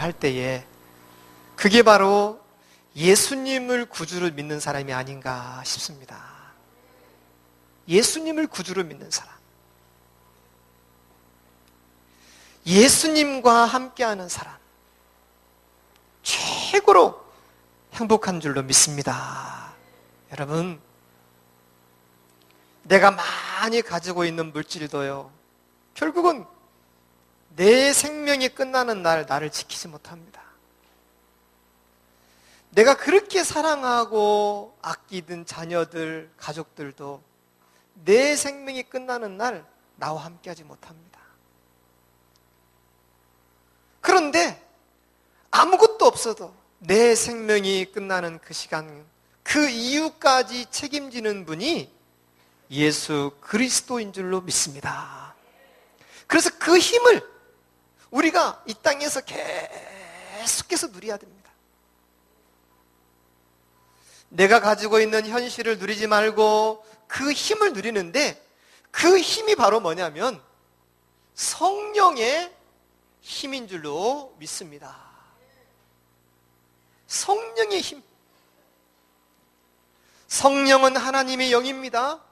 할 때에 그게 바로 예수님을 구주로 믿는 사람이 아닌가 싶습니다. 예수님을 구주로 믿는 사람, 예수님과 함께하는 사람, 최고로 행복한 줄로 믿습니다. 여러분, 내가 많이 가지고 있는 물질도요, 결국은 내 생명이 끝나는 날 나를 지키지 못합니다. 내가 그렇게 사랑하고 아끼던 자녀들, 가족들도 내 생명이 끝나는 날 나와 함께하지 못합니다. 그런데 아무것도 없어도 내 생명이 끝나는 그 시간, 그 이후까지 책임지는 분이 예수 그리스도인 줄로 믿습니다. 그래서 그 힘을 우리가 이 땅에서 계속해서 누려야 됩니다. 내가 가지고 있는 현실을 누리지 말고 그 힘을 누리는데, 그 힘이 바로 뭐냐면 성령의 힘인 줄로 믿습니다. 성령의 힘. 성령은 하나님의 영입니다.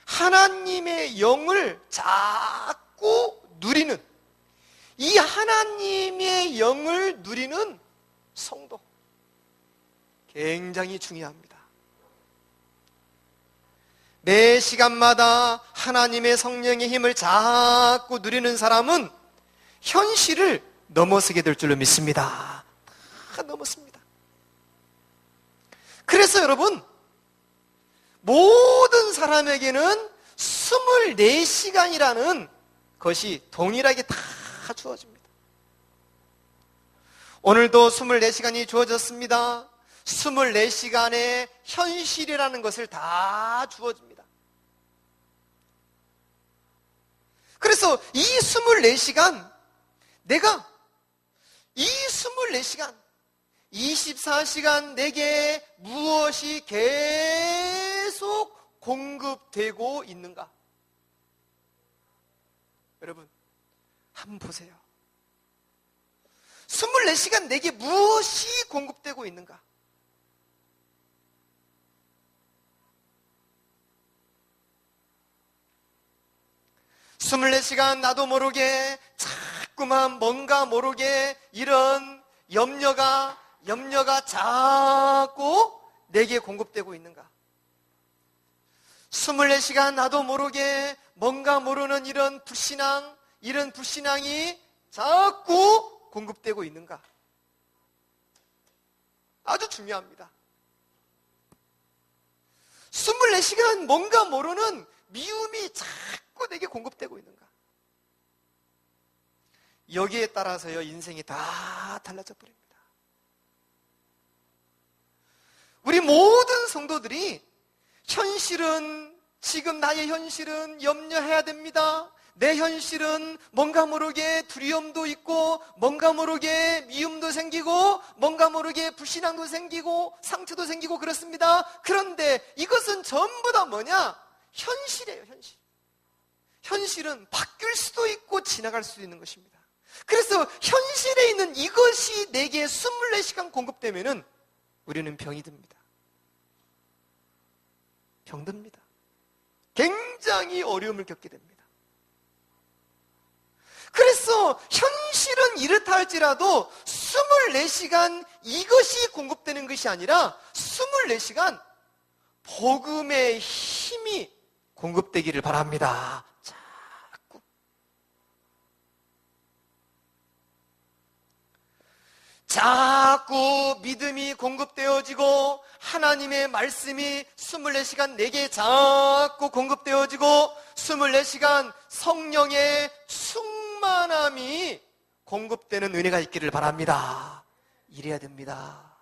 하나님의 영을 자꾸 누리는, 이 하나님의 영을 누리는 성도, 굉장히 중요합니다. 매 시간마다 하나님의 성령의 힘을 자꾸 누리는 사람은 현실을 넘어서게 될 줄로 믿습니다. 다 넘었습니다. 그래서 여러분, 모든 사람에게는 24시간이라는 것이 동일하게 다 주어집니다. 오늘도 24시간이 주어졌습니다. 24시간의 현실이라는 것을 다 주어집니다. 그래서 이 24시간, 내가 이 24시간, 24시간 내게 무엇이 계속 공급되고 있는가? 여러분, 한번 보세요. 24시간 내게 무엇이 공급되고 있는가? (24시간) 나도 모르게 자꾸만 뭔가 모르게 이런 염려가 자꾸 내게 공급되고 있는가? 24시간 나도 모르게 뭔가 모르는 이런 불신앙이 자꾸 공급되고 있는가? 아주 중요합니다. 24시간 뭔가 모르는 미움이 자꾸 내게 공급되고 있는가? 여기에 따라서요, 인생이 다 달라져 버립니다. 우리 모든 성도들이 지금 나의 현실은 염려해야 됩니다. 내 현실은 뭔가 모르게 두려움도 있고, 뭔가 모르게 미움도 생기고, 뭔가 모르게 불신앙도 생기고, 상처도 생기고 그렇습니다. 그런데 이것은 전부 다 뭐냐? 현실이에요, 현실. 현실은 바뀔 수도 있고 지나갈 수도 있는 것입니다. 그래서 현실에 있는 이것이 내게 24시간 공급되면은 우리는 병이 듭니다. 병듭니다. 굉장히 어려움을 겪게 됩니다. 그래서 현실은 이렇다 할지라도 24시간 이것이 공급되는 것이 아니라 24시간 복음의 힘이 공급되기를 바랍니다. 자꾸 믿음이 공급되어지고 하나님의 말씀이 24시간 내게 자꾸 공급되어지고 24시간 성령의 충만함이 공급되는 은혜가 있기를 바랍니다. 이래야 됩니다.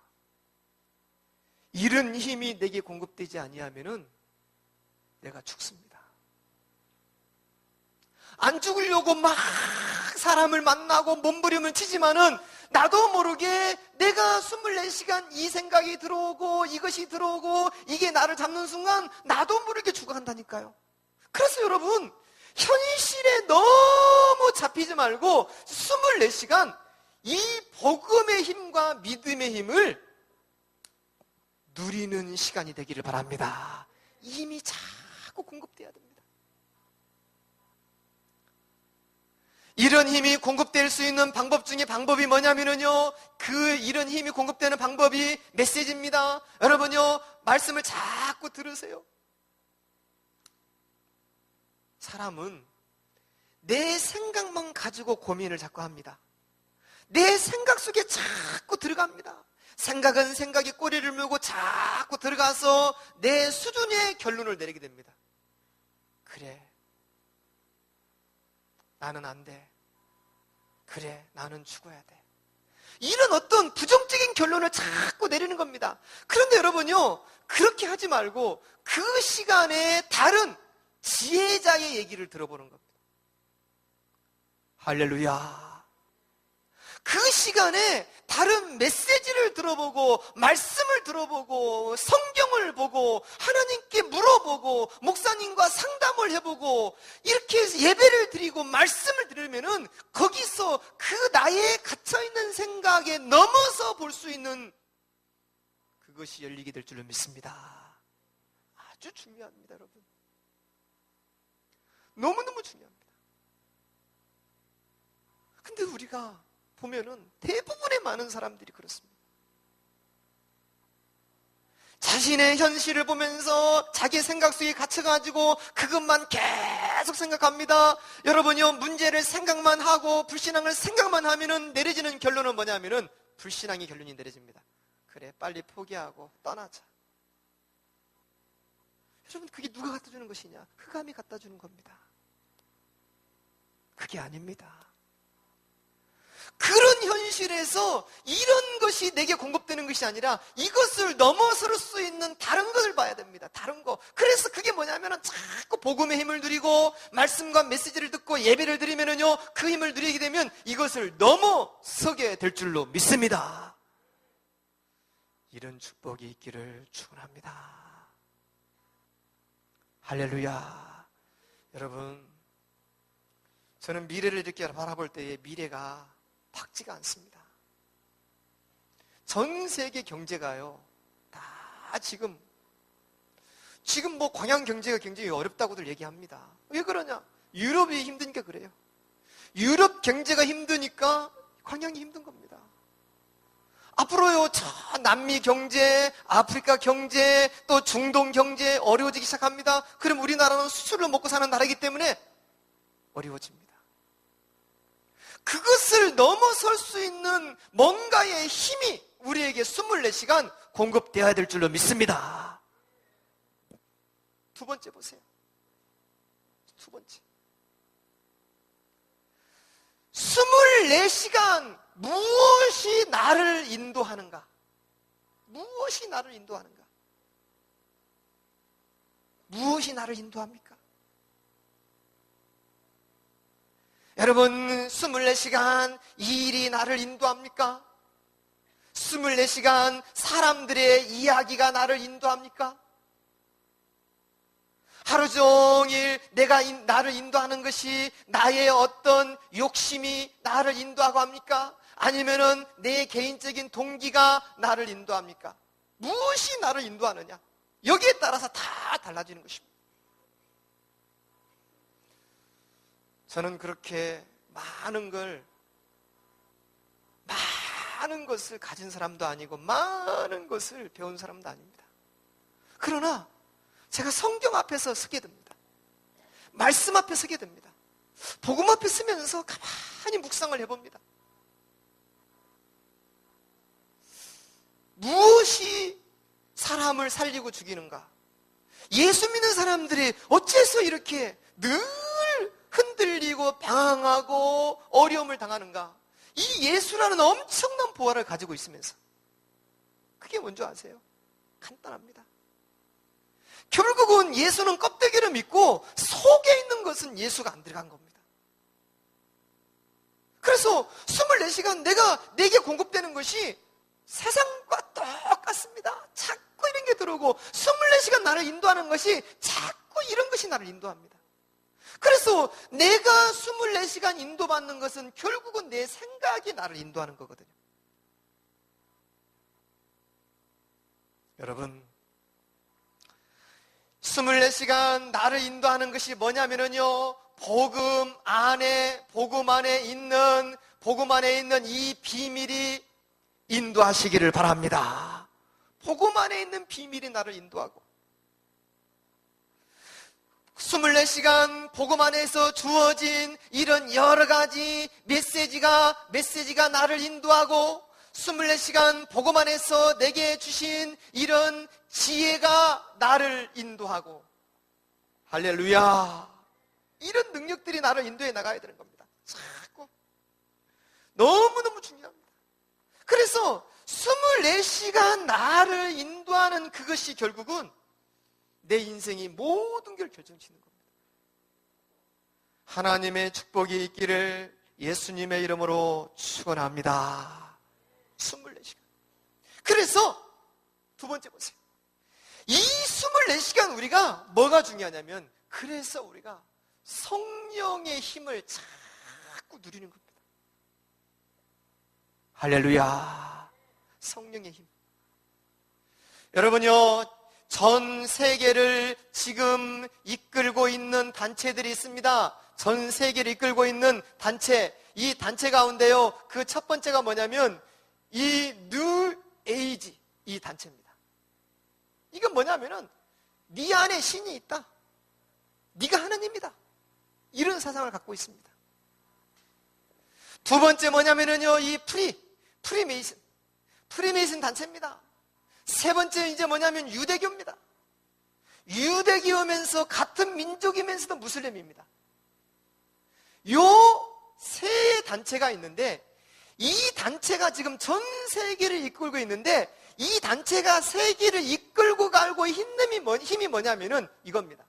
이런 힘이 내게 공급되지 아니하면은 내가 죽습니다. 안 죽으려고 막 사람을 만나고 몸부림을 치지만은 나도 모르게 내가 24시간 이 생각이 들어오고 이것이 들어오고 이게 나를 잡는 순간 나도 모르게 죽어간다니까요. 그래서 여러분, 현실에 너무 잡히지 말고 24시간 이 복음의 힘과 믿음의 힘을 누리는 시간이 되기를 바랍니다. 이 힘이 자꾸 공급돼야 됩니다. 이런 힘이 공급될 수 있는 방법 중에 방법이 뭐냐면요, 이런 힘이 공급되는 방법이 메시지입니다. 여러분요, 말씀을 자꾸 들으세요. 사람은 내 생각만 가지고 고민을 자꾸 합니다. 내 생각 속에 자꾸 들어갑니다. 생각은 생각이 꼬리를 물고 자꾸 들어가서 내 수준의 결론을 내리게 됩니다. 그래, 나는 안 돼. 그래, 나는 죽어야 돼. 이런 어떤 부정적인 결론을 자꾸 내리는 겁니다. 그런데 여러분요, 그렇게 하지 말고 그 시간에 다른 지혜자의 얘기를 들어보는 겁니다. 할렐루야. 그 시간에 다른 메시지를 들어보고, 말씀을 들어보고, 성경을 보고, 하나님께 물어보고, 목사님과 상담을 해보고, 이렇게 해서 예배를 드리고 말씀을 들으면은 거기서 그 나의 갇혀있는 생각에 넘어서 볼 수 있는 그것이 열리게 될 줄로 믿습니다. 아주 중요합니다, 여러분. 너무너무 중요합니다. 근데 우리가 보면은 대부분의 많은 사람들이 그렇습니다. 자신의 현실을 보면서 자기 생각 속에 갇혀가지고 그것만 계속 생각합니다. 여러분요, 문제를 생각만 하고 불신앙을 생각만 하면은 내려지는 결론은 뭐냐면은 불신앙의 결론이 내려집니다. 그래, 빨리 포기하고 떠나자. 여러분, 그게 누가 갖다 주는 것이냐? 흑암이 갖다 주는 겁니다. 그게 아닙니다. 그런 현실에서 이런 것이 내게 공급되는 것이 아니라 이것을 넘어설 수 있는 다른 것을 봐야 됩니다. 다른 거. 그래서 그게 뭐냐면은 자꾸 복음의 힘을 누리고 말씀과 메시지를 듣고 예배를 드리면은요, 그 힘을 누리게 되면 이것을 넘어서게 될 줄로 믿습니다. 이런 축복이 있기를 축원합니다. 할렐루야. 여러분, 저는 미래를 이렇게 바라볼 때의 미래가 밝지가 않습니다. 전 세계 경제가요, 다 지금 뭐 광양 경제가 굉장히 어렵다고들 얘기합니다. 왜 그러냐? 유럽이 힘드니까 그래요. 유럽 경제가 힘드니까 광양이 힘든 겁니다. 앞으로요, 저 남미 경제, 아프리카 경제, 또 중동 경제 어려워지기 시작합니다. 그럼 우리나라는 수출을 먹고 사는 나라이기 때문에 어려워집니다. 그것을 넘어설 수 있는 뭔가의 힘이 우리에게 24시간 공급되어야 될 줄로 믿습니다. 두 번째 보세요. 두 번째. 24시간 무엇이 나를 인도하는가? 무엇이 나를 인도하는가? 무엇이 나를 인도합니까? 여러분, 24시간 이 일이 나를 인도합니까? 24시간 사람들의 이야기가 나를 인도합니까? 하루 종일 나를 인도하는 것이 나의 어떤 욕심이 나를 인도하고 합니까? 아니면은 내 개인적인 동기가 나를 인도합니까? 무엇이 나를 인도하느냐? 여기에 따라서 다 달라지는 것입니다. 저는 그렇게 많은 것을 가진 사람도 아니고 많은 것을 배운 사람도 아닙니다. 그러나 제가 성경 앞에서 서게 됩니다. 말씀 앞에 서게 됩니다. 복음 앞에 서면서 가만히 묵상을 해봅니다. 무엇이 사람을 살리고 죽이는가? 예수 믿는 사람들이 어째서 이렇게 늘 흔들리고 방황하고 어려움을 당하는가? 이 예수라는 엄청난 보화를 가지고 있으면서 그게 뭔지 아세요? 간단합니다. 결국은 예수는 껍데기를 믿고 속에 있는 것은 예수가 안 들어간 겁니다. 그래서 24시간 내게 공급되는 것이 세상과 똑같습니다. 자꾸 이런 게 들어오고 24시간 나를 인도하는 것이 자꾸 이런 것이 나를 인도합니다. 그래서 내가 24시간 인도받는 것은 결국은 내 생각이 나를 인도하는 거거든요. 여러분, 24시간 나를 인도하는 것이 뭐냐면요, 복음 안에 있는 이 비밀이 인도하시기를 바랍니다. 복음 안에 있는 비밀이 나를 인도하고, 24시간 복음 안에서 주어진 이런 여러 가지 메시지가 나를 인도하고, 24시간 복음 안에서 내게 주신 이런 지혜가 나를 인도하고, 할렐루야, 이런 능력들이 나를 인도해 나가야 되는 겁니다. 자꾸 너무너무 중요합니다. 그래서 24시간 나를 인도하는 그것이 결국은 내 인생이 모든 걸 결정짓는 겁니다. 하나님의 축복이 있기를 예수님의 이름으로 축원합니다. 24시간. 그래서 두 번째 보세요. 이 24시간 우리가 뭐가 중요하냐면, 그래서 우리가 성령의 힘을 자꾸 누리는 겁니다. 할렐루야. 성령의 힘. 여러분요, 전 세계를 지금 이끌고 있는 단체들이 있습니다. 전 세계를 이끌고 있는 단체. 이 단체 가운데요, 그 첫 번째가 뭐냐면 이 뉴 에이지, 이 단체입니다. 이건 뭐냐면은 네 안에 신이 있다, 네가 하나님이다, 이런 사상을 갖고 있습니다. 두 번째 뭐냐면은요, 이 프리메이슨 단체입니다. 세 번째 이제 뭐냐면 유대교입니다. 유대교면서 같은 민족이면서도 무슬림입니다. 요 세 단체가 있는데, 이 단체가 지금 전 세계를 이끌고 있는데, 이 단체가 세계를 이끌고 가고 힘이 뭐냐면은 이겁니다.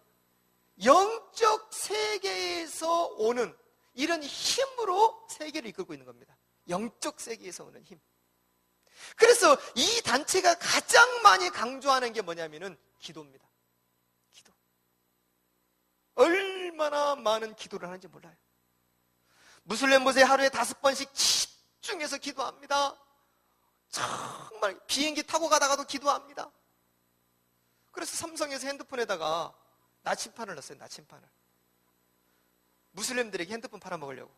영적 세계에서 오는 이런 힘으로 세계를 이끌고 있는 겁니다. 영적 세계에서 오는 힘. 그래서 이 단체가 가장 많이 강조하는 게 뭐냐면은 기도입니다. 기도. 얼마나 많은 기도를 하는지 몰라요. 무슬림 보세요. 하루에 5번씩 집중해서 기도합니다. 정말 비행기 타고 가다가도 기도합니다. 그래서 삼성에서 핸드폰에다가 나침판을 넣었어요. 나침판을. 무슬림들에게 핸드폰 팔아먹으려고.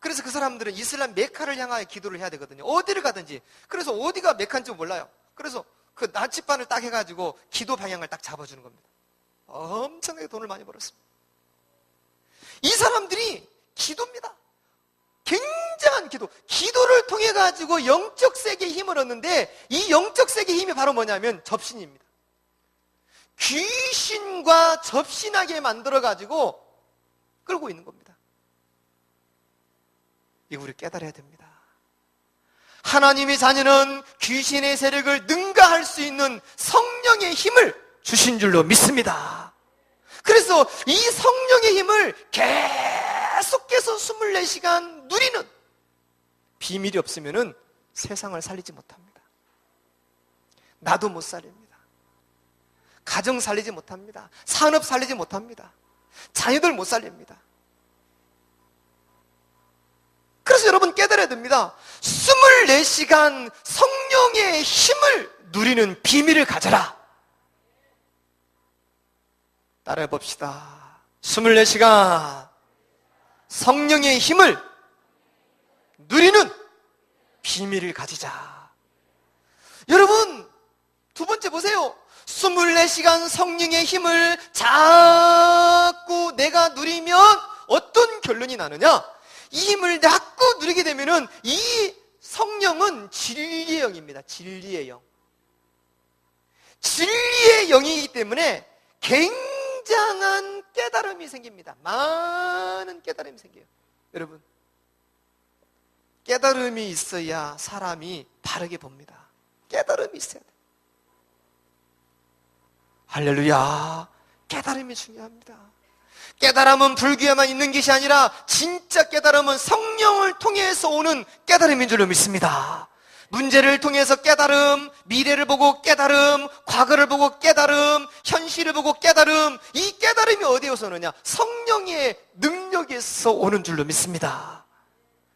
그래서 그 사람들은 이슬람 메카를 향하여 기도를 해야 되거든요. 어디를 가든지. 그래서 어디가 메카인지 몰라요. 그래서 그 나침판을 딱 해가지고 기도 방향을 딱 잡아주는 겁니다. 엄청나게 돈을 많이 벌었습니다. 이 사람들이 기도입니다. 굉장한 기도를 통해 가지고 영적 세계의 힘을 얻는데, 이 영적 세계의 힘이 바로 뭐냐면 접신입니다. 귀신과 접신하게 만들어 가지고 끌고 있는 겁니다. 이거 우리 깨달아야 됩니다. 하나님의 자녀는 귀신의 세력을 능가할 수 있는 성령의 힘을 주신 줄로 믿습니다. 그래서 이 성령의 힘을 계속해서 24시간 누리는 비밀이 없으면은 세상을 살리지 못합니다. 나도 못 살립니다. 가정 살리지 못합니다. 산업 살리지 못합니다. 자녀들 못 살립니다. 그래서 여러분 깨달아야 됩니다. 24시간 성령의 힘을 누리는 비밀을 가져라. 따라해 봅시다. 24시간 성령의 힘을 누리는 비밀을 가지자. 여러분, 두 번째 보세요. 24시간 성령의 힘을 자꾸 내가 누리면 어떤 결론이 나느냐? 이 힘을 자꾸 누리게 되면은 이 성령은 진리의 영입니다. 진리의 영. 진리의 영이기 때문에 굉장한 깨달음이 생깁니다. 많은 깨달음이 생겨요. 여러분, 깨달음이 있어야 사람이 바르게 봅니다. 깨달음이 있어야 돼요. 할렐루야. 깨달음이 중요합니다. 깨달음은 불교에만 있는 것이 아니라 진짜 깨달음은 성령을 통해서 오는 깨달음인 줄로 믿습니다. 문제를 통해서 깨달음, 미래를 보고 깨달음, 과거를 보고 깨달음, 현실을 보고 깨달음. 이 깨달음이 어디에서 오느냐? 성령의 능력에서 오는 줄로 믿습니다.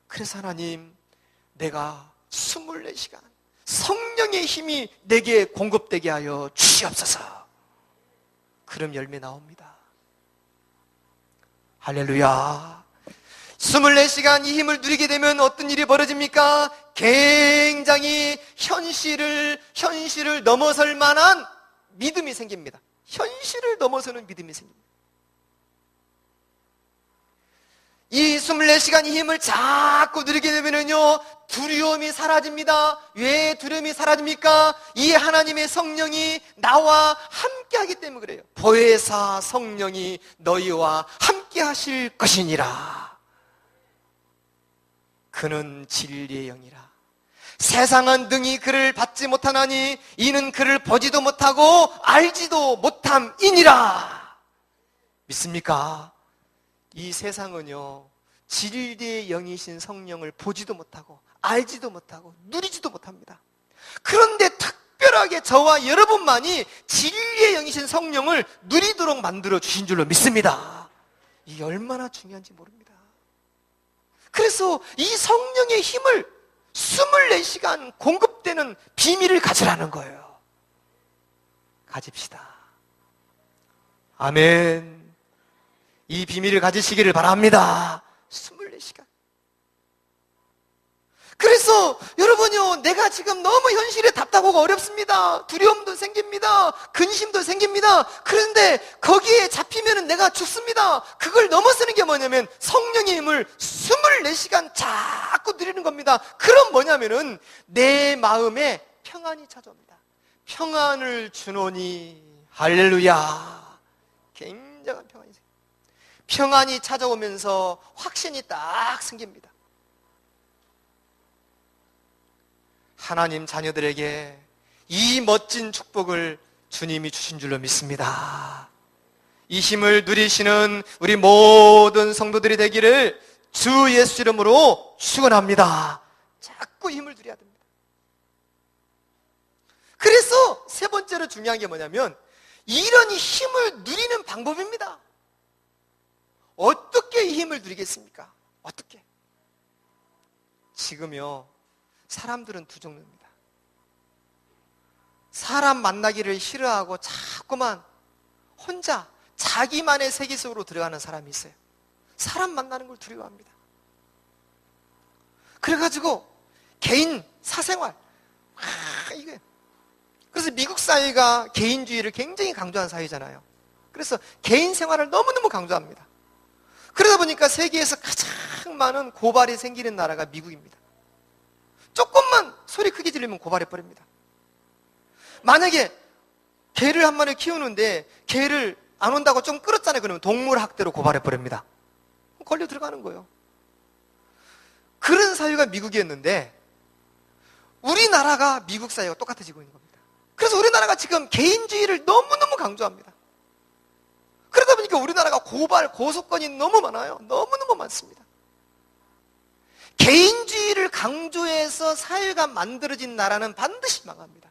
그래서 하나님, 내가 24시간 성령의 힘이 내게 공급되게 하여 주시옵소서. 그럼 열매 나옵니다. 할렐루야. 24시간 이 힘을 누리게 되면 어떤 일이 벌어집니까? 굉장히 현실을 넘어설 만한 믿음이 생깁니다. 현실을 넘어서는 믿음이 생깁니다. 이 24시간 이 힘을 자꾸 누리게 되면요, 두려움이 사라집니다. 왜 두려움이 사라집니까? 이 하나님의 성령이 나와 함께 하기 때문에 그래요. 보혜사 성령이 너희와 함께 하실 것이니라. 그는 진리의 영이라. 세상은 능히 그를 받지 못하나니 이는 그를 보지도 못하고 알지도 못함이니라. 믿습니까? 이 세상은요, 진리의 영이신 성령을 보지도 못하고 알지도 못하고 누리지도 못합니다. 그런데 특별하게 저와 여러분만이 진리의 영이신 성령을 누리도록 만들어 주신 줄로 믿습니다. 이게 얼마나 중요한지 모릅니다. 그래서 이 성령의 힘을 24시간 공급되는 비밀을 가지라는 거예요. 가집시다. 아멘. 이 비밀을 가지시기를 바랍니다. 24시간. 그래서 여러분요, 내가 지금 너무 현실에 답답하고 어렵습니다. 두려움도 생깁니다. 근심도 생깁니다. 그런데 거기에 잡히면 내가 죽습니다. 그걸 넘어서는 게 뭐냐면 성령의 힘을 24시간 자꾸 누리는 겁니다. 그럼 뭐냐면은 내 마음에 평안이 찾아옵니다. 평안을 주노니 할렐루야. 굉장한 평안이 생깁니다. 평안이 찾아오면서 확신이 딱 생깁니다. 하나님 자녀들에게 이 멋진 축복을 주님이 주신 줄로 믿습니다. 이 힘을 누리시는 우리 모든 성도들이 되기를 주 예수 이름으로 축원합니다. 자꾸 힘을 누려야 됩니다. 그래서 세 번째로 중요한 게 뭐냐면 이런 힘을 누리는 방법입니다. 어떻게 이 힘을 누리겠습니까? 어떻게? 지금요, 사람들은 두 종류입니다. 사람 만나기를 싫어하고 자꾸만 혼자 자기만의 세계 속으로 들어가는 사람이 있어요. 사람 만나는 걸 두려워합니다. 그래가지고 개인 사생활 이게 그래서 미국 사회가 개인주의를 굉장히 강조한 사회잖아요. 그래서 개인 생활을 너무너무 강조합니다. 그러다 보니까 세계에서 가장 많은 고발이 생기는 나라가 미국입니다. 조금만 소리 크게 지르면 고발해버립니다. 만약에 개를 한 마리 키우는데 개를 안 온다고 좀 끌었잖아요. 그러면 동물학대로 고발해버립니다. 걸려 들어가는 거예요. 그런 사회가 미국이었는데 우리나라가 미국 사회가 똑같아지고 있는 겁니다. 그래서 우리나라가 지금 개인주의를 너무너무 강조합니다. 그러다 보니까 우리나라가 고발, 고소건이 너무 많아요. 너무너무 많습니다. 개인주의를 강조해서 사회가 만들어진 나라는 반드시 망합니다.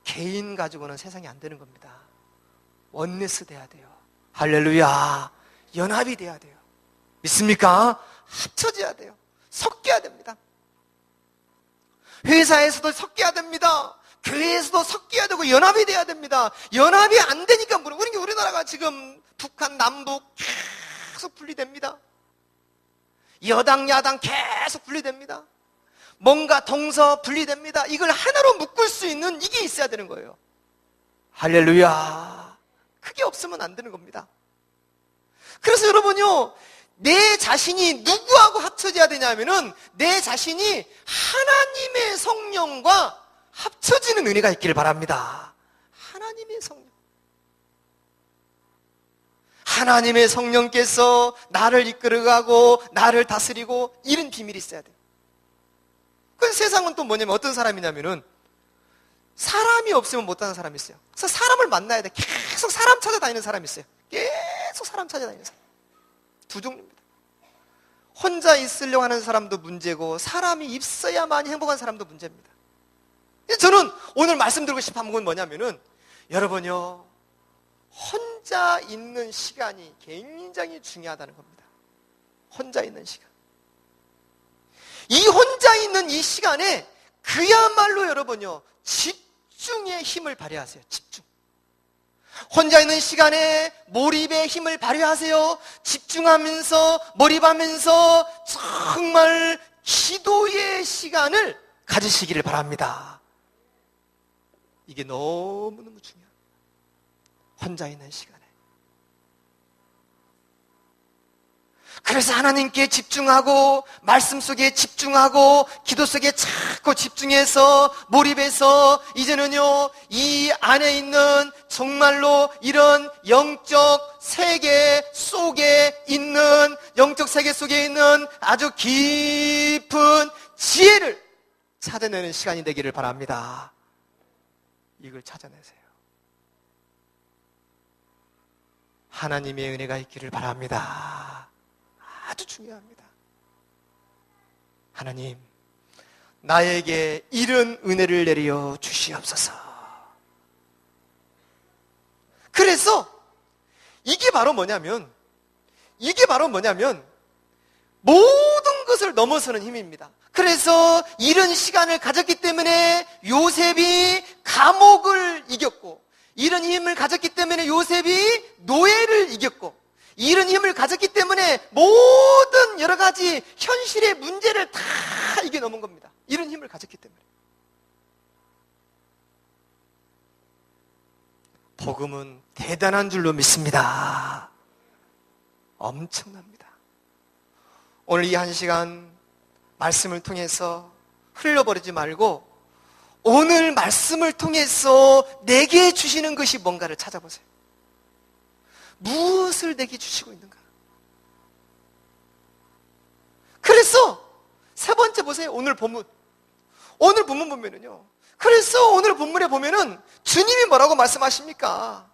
개인 가지고는 세상이 안 되는 겁니다. 원네스 돼야 돼요. 할렐루야. 연합이 돼야 돼요. 믿습니까? 합쳐져야 돼요. 섞여야 됩니다. 회사에서도 섞여야 됩니다. 교회에서도 섞여야 되고 연합이 돼야 됩니다. 연합이 안 되니까 우리나라가 지금 북한, 남북 계속 분리됩니다. 여당, 야당 계속 분리됩니다. 뭔가 동서 분리됩니다. 이걸 하나로 묶을 수 있는 이게 있어야 되는 거예요. 할렐루야. 그게 없으면 안 되는 겁니다. 그래서 여러분요, 내 자신이 누구하고 합쳐져야 되냐면은 내 자신이 하나님의 성령과 합쳐지는 은혜가 있기를 바랍니다. 하나님의 성령. 하나님의 성령께서 나를 이끌어가고 나를 다스리고 이런 비밀이 있어야 돼요. 그 세상은 또 뭐냐면 어떤 사람이냐면은 사람이 없으면 못하는 사람이 있어요. 그래서 사람을 만나야 돼. 계속 사람 찾아다니는 사람이 있어요. 계속 사람 찾아다니는 사람. 두 종류입니다. 혼자 있으려고 하는 사람도 문제고 사람이 있어야만 행복한 사람도 문제입니다. 저는 오늘 말씀드리고 싶은 건 뭐냐면은 여러분요, 혼자 있는 시간이 굉장히 중요하다는 겁니다. 혼자 있는 시간. 이 혼자 있는 이 시간에 그야말로 여러분요, 집중의 힘을 발휘하세요. 집중. 혼자 있는 시간에 몰입의 힘을 발휘하세요. 집중하면서 몰입하면서 정말 기도의 시간을 가지시기를 바랍니다. 이게 너무너무 중요합니다. 혼자 있는 시간에. 그래서 하나님께 집중하고 말씀 속에 집중하고 기도 속에 자꾸 집중해서 몰입해서 이제는요, 이 안에 있는 정말로 이런 영적 세계 속에 있는 아주 깊은 지혜를 찾아내는 시간이 되기를 바랍니다. 이걸 찾아내세요. 하나님의 은혜가 있기를 바랍니다. 아주 중요합니다. 하나님, 나에게 이런 은혜를 내려 주시옵소서. 그래서 이게 바로 뭐냐면 모든 것을 넘어서는 힘입니다. 그래서 이런 시간을 가졌기 때문에 요셉이 감옥을 이겼고, 이런 힘을 가졌기 때문에 요셉이 노예를 이겼고, 이런 힘을 가졌기 때문에 모든 여러 가지 현실의 문제를 다 이겨넘은 겁니다. 이런 힘을 가졌기 때문에. 복음은 대단한 줄로 믿습니다. 엄청납니다. 오늘 이 한 시간 말씀을 통해서 흘려버리지 말고 오늘 말씀을 통해서 내게 주시는 것이 뭔가를 찾아보세요. 무엇을 내게 주시고 있는가? 그래서 세 번째 보세요. 오늘 본문 보면은요. 그래서 오늘 본문에 보면은 주님이 뭐라고 말씀하십니까?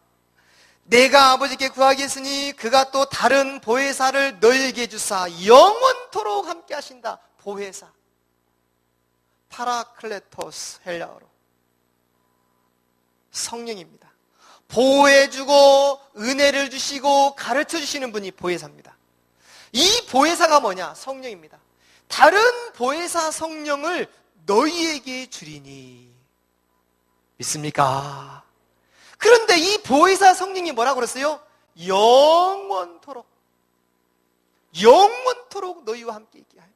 내가 아버지께 구하겠으니 그가 또 다른 보혜사를 너희에게 주사 영원토록 함께 하신다. 보혜사. 파라클레토스, 헬라어로. 성령입니다. 보호해주고 은혜를 주시고 가르쳐 주시는 분이 보혜사입니다. 이 보혜사가 뭐냐? 성령입니다. 다른 보혜사 성령을 너희에게 주리니. 믿습니까? 그런데 이 보혜사 성령이 뭐라고 그랬어요? 영원토록 너희와 함께 있게 하리라.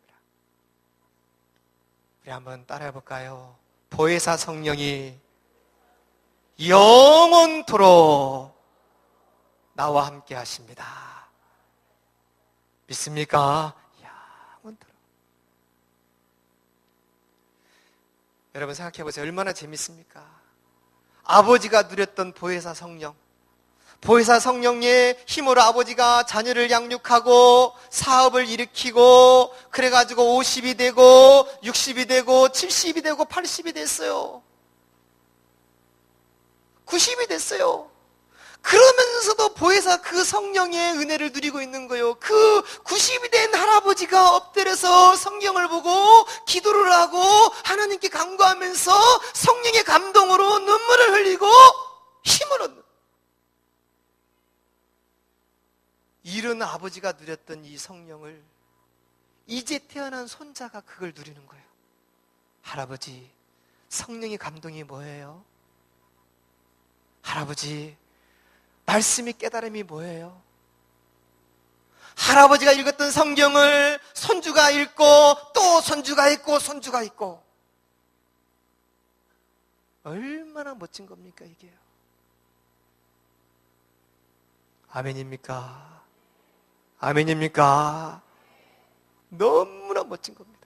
우리 한번 따라해 볼까요? 보혜사 성령이 영원토록 나와 함께 하십니다. 믿습니까? 영원토록. 여러분 생각해 보세요. 얼마나 재밌습니까? 아버지가 누렸던 보혜사 성령, 보혜사 성령의 힘으로 아버지가 자녀를 양육하고 사업을 일으키고 그래가지고 50이 되고 60이 되고 70이 되고 80이 됐어요. 90이 됐어요. 그러면서도 보혜사 그 성령의 은혜를 누리고 있는 거예요. 그 90이 된 할아버지가 엎드려서 성경을 보고 기도를 하고 하나님께 간구하면서 성령의 감동으로 눈물을 흘리고 힘을 얻는, 이런 아버지가 누렸던 이 성령을 이제 태어난 손자가 그걸 누리는 거예요. 할아버지, 성령의 감동이 뭐예요? 할아버지, 말씀이 깨달음이 뭐예요? 할아버지가 읽었던 성경을 손주가 읽고 또 손주가 읽고 손주가 읽고, 얼마나 멋진 겁니까 이게요? 아멘입니까? 아멘입니까? 너무나 멋진 겁니다.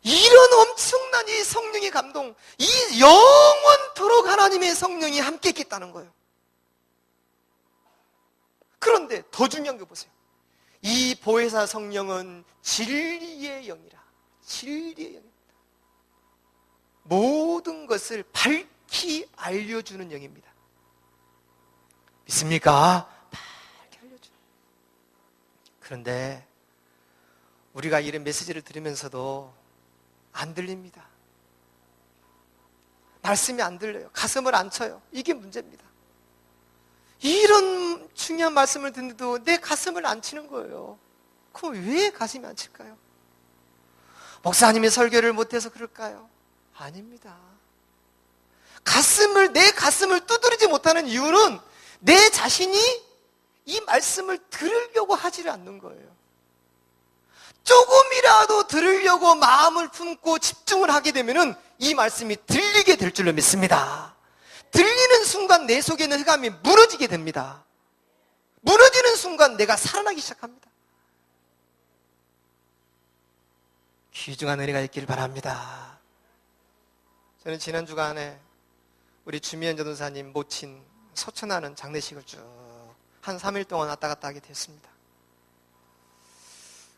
이런 엄청난 이 성령의 감동, 이 영원토록 하나님의 성령이 함께 있겠다는 거예요. 그런데 더 중요한 거 보세요. 이 보혜사 성령은 진리의 영이라. 진리의 영입니다. 모든 것을 밝히 알려주는 영입니다. 믿습니까? 밝히 알려주는. 그런데 우리가 이런 메시지를 들으면서도 안 들립니다. 말씀이 안 들려요. 가슴을 안 쳐요. 이게 문제입니다. 이런 중요한 말씀을 듣는데도 내 가슴을 안 치는 거예요. 그럼 왜 가슴이 안 칠까요? 목사님이 설교를 못해서 그럴까요? 아닙니다. 내 가슴을 두드리지 못하는 이유는 내 자신이 이 말씀을 들으려고 하지를 않는 거예요. 조금이라도 들으려고 마음을 품고 집중을 하게 되면은 이 말씀이 들리게 될 줄로 믿습니다. 들리는 순간 내 속에 있는 흑암이 무너지게 됩니다. 무너지는 순간 내가 살아나기 시작합니다. 귀중한 은혜가 있기를 바랍니다. 저는 지난 주간에 우리 주미연 전도사님 모친 서천하는 장례식을 쭉 한 3일 동안 왔다 갔다 하게 됐습니다.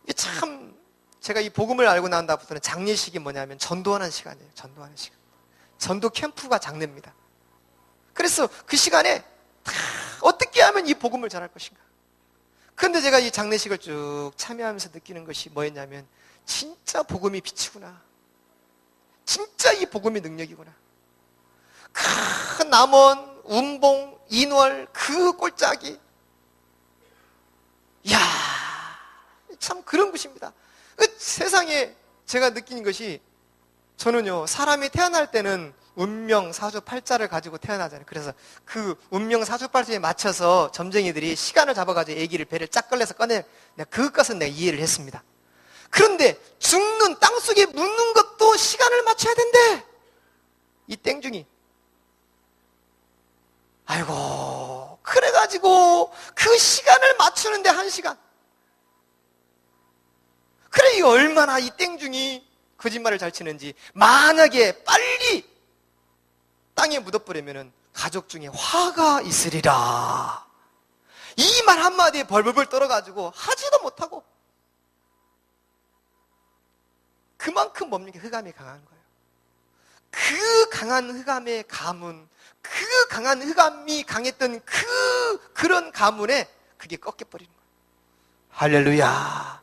이게 참 제가 이 복음을 알고 난 다음부터는 장례식이 뭐냐면 전도하는 시간이에요. 전도하는 시간. 전도 캠프가 장례입니다. 그래서 그 시간에 다 어떻게 하면 이 복음을 전할 것인가. 그런데 제가 이 장례식을 쭉 참여하면서 느끼는 것이 뭐였냐면 진짜 복음이 빛이구나. 진짜 이 복음이 능력이구나. 큰 남원, 운봉, 인월 그 꼴짝이 이야 참 그런 것입니다. 그 세상에 제가 느끼는 것이 저는요 사람이 태어날 때는 운명 사주팔자를 가지고 태어나잖아요. 그래서 그 운명 사주팔자에 맞춰서 점쟁이들이 시간을 잡아가지고 애기를 배를 짝 걸려서 꺼내 그것은 내가 이해를 했습니다. 그런데 죽는 땅속에 묻는 것도 시간을 맞춰야 된대. 이 땡중이 아이고 그래가지고 그 시간을 맞추는데 1시간. 그래 이 얼마나 이 땡중이 거짓말을 잘 치는지. 만약에 빨리 땅에 묻어버리면 가족 중에 화가 있으리라. 이 말 한마디에 벌벌벌 떨어가지고 하지도 못하고 그만큼 뭡니까? 흑암이 강한 거예요. 그 강한 흑암의 가문, 그 강한 흑암이 강했던 그런 가문에 그게 꺾여버리는 거예요. 할렐루야.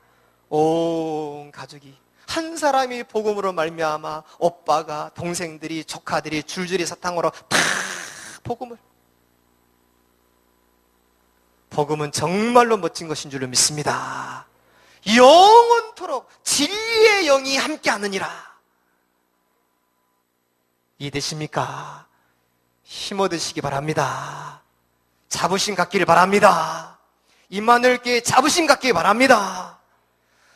온 가족이 한 사람이 복음으로 말미암아 오빠가, 동생들이, 조카들이 줄줄이 사탕으로 다 복음은 정말로 멋진 것인 줄로 믿습니다. 영원토록 진리의 영이 함께하느니라. 이해되십니까? 힘 얻으시기 바랍니다. 자부심 갖기를 바랍니다. 임마누엘교회 자부심 갖기를 바랍니다.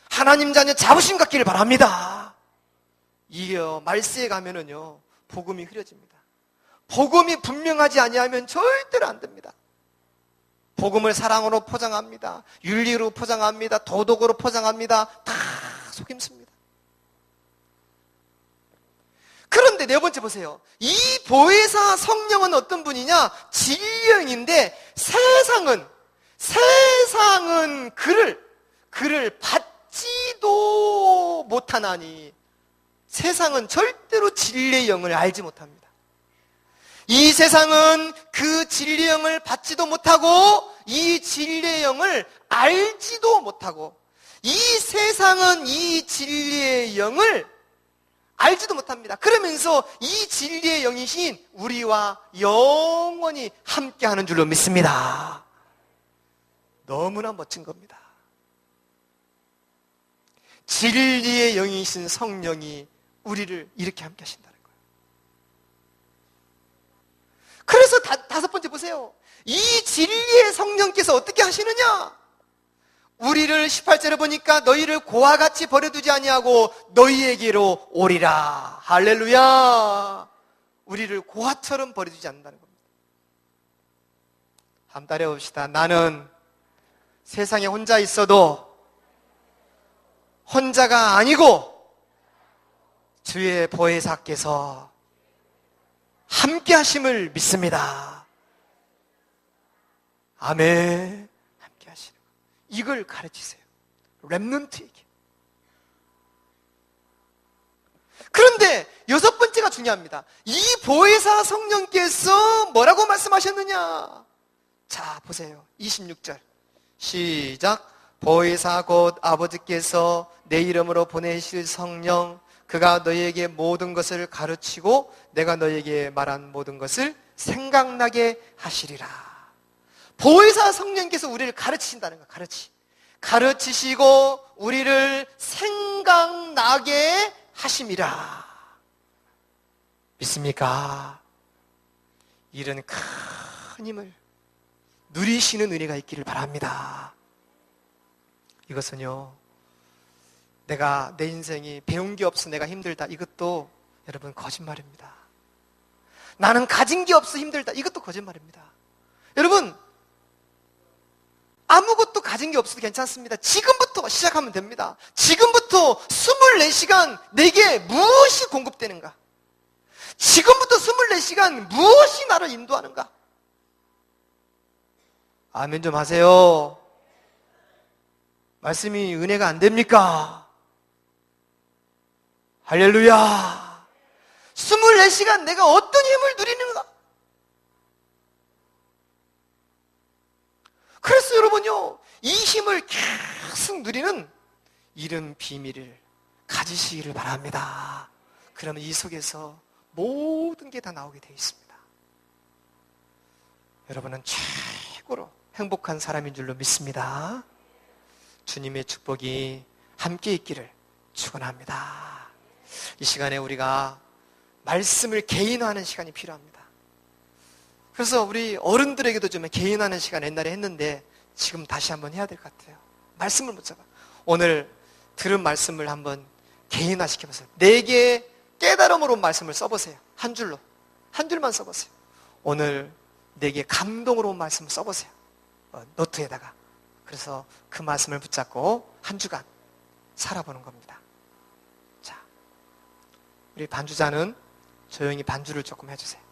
하나님 자녀 자부심 갖기를 바랍니다. 이게요 말세에 가면은요 복음이 흐려집니다. 복음이 분명하지 아니하면 절대로 안 됩니다. 복음을 사랑으로 포장합니다. 윤리로 포장합니다. 도덕으로 포장합니다. 다 속임수입니다. 그런데 네 번째 보세요. 이 보혜사 성령은 어떤 분이냐? 진리형인데 세상은 그를 받지도 못하나니 세상은 절대로 진리의 영을 알지 못합니다. 이 세상은 그 진리의 영을 받지도 못하고 이 진리의 영을 알지도 못하고 이 세상은 이 진리의 영을 알지도 못합니다. 그러면서 이 진리의 영이신 우리와 영원히 함께하는 줄로 믿습니다. 너무나 멋진 겁니다. 진리의 영이신 성령이 우리를 이렇게 함께 하신다는 거예요. 그래서 다섯 번째 보세요. 이 진리의 성령께서 어떻게 하시느냐? 우리를 18절에 보니까 너희를 고와 같이 버려두지 아니하고 너희에게로 오리라. 할렐루야. 우리를 고아처럼 버려두지 않는다는 겁니다. 한번 따라해봅시다. 나는 세상에 혼자 있어도 혼자가 아니고 주의 보혜사께서 함께 하심을 믿습니다. 아멘. 함께 하시는 거. 이걸 가르치세요. 렘넌트에게. 그런데 여섯 번째가 중요합니다. 이 보혜사 성령께서 뭐라고 말씀하셨느냐? 자, 보세요. 26절. 시작. 보혜사 곧 아버지께서 내 이름으로 보내실 성령, 그가 너희에게 모든 것을 가르치고 내가 너희에게 말한 모든 것을 생각나게 하시리라. 보혜사 성령께서 우리를 가르치신다는 거야. 가르치시고 우리를 생각나게 하심이라. 믿습니까? 이런 큰 힘을 누리시는 은혜가 있기를 바랍니다. 이것은요, 내가 내 인생이 배운 게 없어 내가 힘들다, 이것도 여러분 거짓말입니다. 나는 가진 게 없어 힘들다, 이것도 거짓말입니다. 여러분, 아무것도 가진 게 없어도 괜찮습니다. 지금부터 시작하면 됩니다. 지금부터 24시간 내게 무엇이 공급되는가? 지금부터 24시간 무엇이 나를 인도하는가? 아멘 좀 하세요. 말씀이 은혜가 안 됩니까? 할렐루야. 24시간 내가 어떤 힘을 누리는가? 그래서 여러분요, 이 힘을 계속 누리는 이런 비밀을 가지시기를 바랍니다. 그러면 이 속에서 모든 게 다 나오게 되어 있습니다. 여러분은 최고로 행복한 사람인 줄로 믿습니다. 주님의 축복이 함께 있기를 축원합니다. 이 시간에 우리가 말씀을 개인화하는 시간이 필요합니다. 그래서 우리 어른들에게도 좀 개인화하는 시간 옛날에 했는데 지금 다시 한번 해야 될 것 같아요. 말씀을 못 잡아. 오늘 들은 말씀을 한번 개인화 시켜보세요. 4개의 깨달음으로 말씀을 써보세요. 한 줄로. 한 줄만 써보세요. 오늘 4개 감동으로 온 말씀을 써보세요. 노트에다가. 그래서 그 말씀을 붙잡고 한 주간 살아보는 겁니다. 자, 우리 반주자는 조용히 반주를 조금 해주세요.